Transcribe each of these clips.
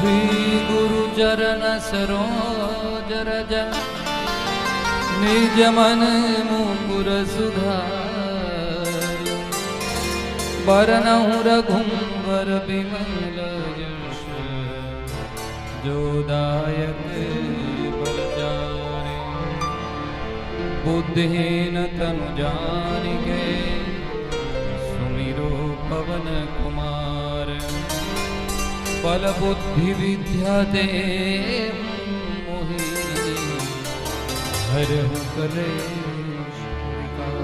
श्री गुरु चरण सरोज रज निज मन मुकुर सुधार बरनहु रघुवर बिमल यश जो दायक बलचारे बुद्धिहीन तनु जानिके सुमिरो पवन कुमार बल बुद्धि विद्या दे मोहि हरहु कलेश विकार।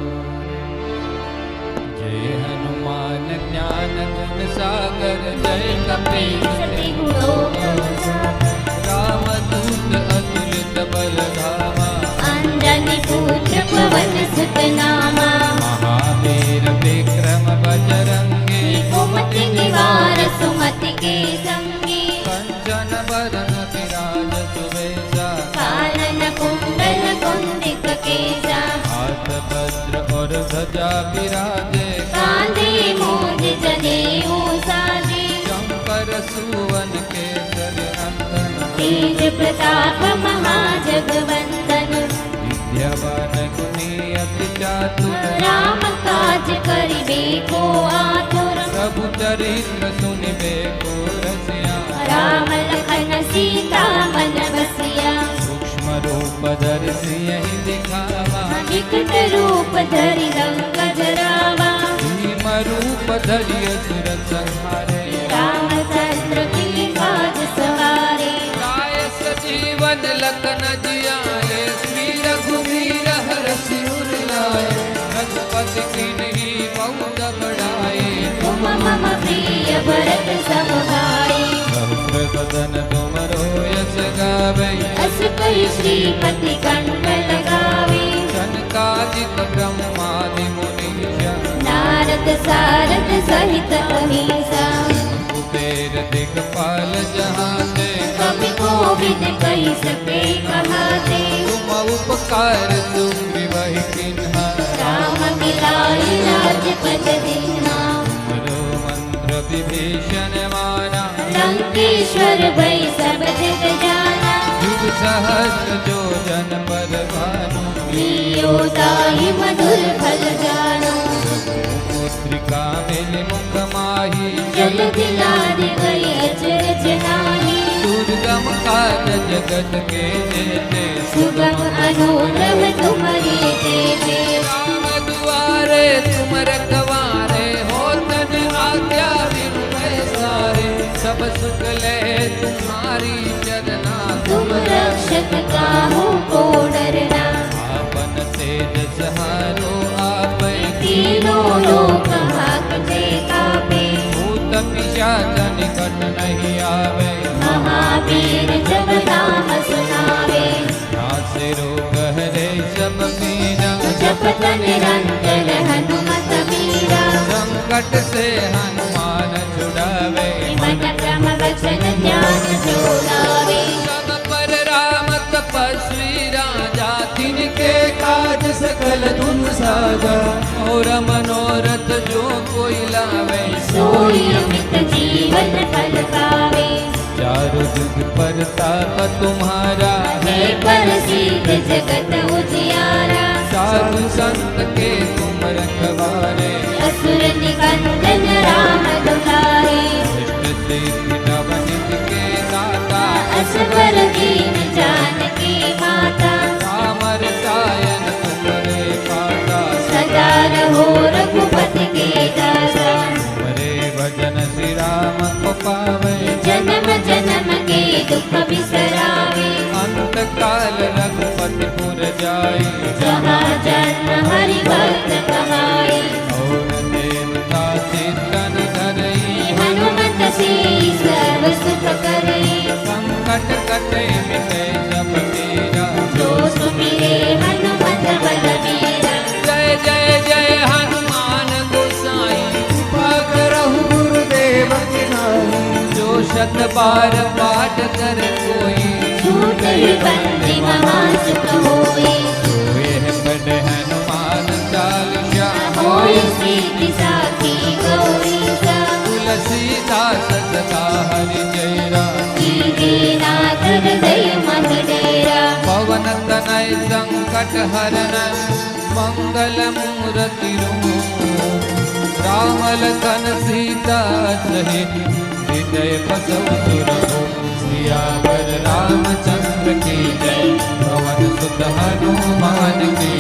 जय हनुमान ज्ञान गुण सागर जय कपीस रामदूत अतुलित बल धामा अंजनी पुत्र पवन सुत नामा महावीर विक्रम बजरंगी कुमति निवार सुमति के संगी कंचन बरन विराज सुवेशा कानन कुंडल कुंडित केसा हाथ वज्र और ध्वजा विराजे कांधे मूंज जनेऊ साजे शंकर सुवन केसरी नंदन तेज प्रताप महाजगवंदन विद्यावान गुणी अति चातुर राम काज करिबे को आतुर प्रभु चरित्र सुनिबे को रसिया राम लखन सीता मन बसिया सूक्ष्म रूप धरि सियहि दिखावा विकट रूप धरि लंक जरावा भीम रूप धरि असुर संहारे रामचंद्र की काज सवारे काय सजीवन लखन जियाए श्री रघुवीर हरषि उर लाए रघुपति कीन्ही बहुत बड़ाए तुम मम प्रिय भरत सम भाई सहस्र बदन तुमरो यश गावे अस कहि श्रीपति कंठ लगावे सनकादिक ब्रह्मादि मुनीषा नारद सारद सहित अहिंसा कुबेर दिगपाल जहाते कवि कोविद कहि सके कहाते तुम उपकार तुम विवहि किन्हा राम मिलाइ राजपद दीन्हा तुमरो मंत्र विभीषण माना लंकेश्वर भय सब जग जाना युग सहस्र जो जन पर भानु लियो ताहि मधुर फल जानो पुत्रिका मिल मुख माही जल दिलादि गई अचरज नाही दुर्गम काज जगत के जेते सुगम अनुग्रह तुम्हारे देते राम दुआरे तुम रखवारे हो तन आज्ञा बिनु पैसारे सब सुख ले तुम्हारी चरना तुम रक्षक काहू को डरना आपन तेज सहारो आपै तीनों लोक हाकते कापे भूत पिशाच निकट नहीं आवे महावीर जब नाम सुनावे नासे रोग हरे सब पीरा जपत निरंतर हनुमत वीरा संकट से हनुमान छुड़ावे मन क्रम वचन ध्यान जोड़ावे सब पर राम तपस्वी राजा तिनके काज सकल तुम साजा और मनोरथ जो कोई लावे सोई अमित जीवन फल पावे चारु जुग परताप तुम्हारा है प्रसिद्ध जगत उजियारा साधु संत के तुम रखवारे असुर निकंदन राम दुलारे इष्ट सिद्धि नवनिध के दाता असवर दीन जानकी माता कामर सायन तुम्हारे पाता सदा रहो रघुपति के दासा हरे भजन श्री राम को पावे जन्म जन्म के दुख बिसरावे अंत काल रघुपति पुर जाई जहाँ जन्म हरि भक्त कहाई और देवता चित्तन धरई हनुमत से सर्व सुख करई संकट कटे मिटे सब पीरा जो सुमिरे हनुमत बलवीरा जय जय जय हनुमान गोसाई कृपा करहु गुरुदेव की नाई जो शत बार पाठ कर कोई झूठ ही बंदी महासुख होई सोए बड़ हनुमान चालीसा होई सीति साखी गौरी सा तुलसीदास सदा हरि जय राम की संकट हरन मंगल मूर्ति राम लखन सीता सहित हृदय बसव सुर हो सियावर रामचंद्र की जय पवन सुत हनुमान की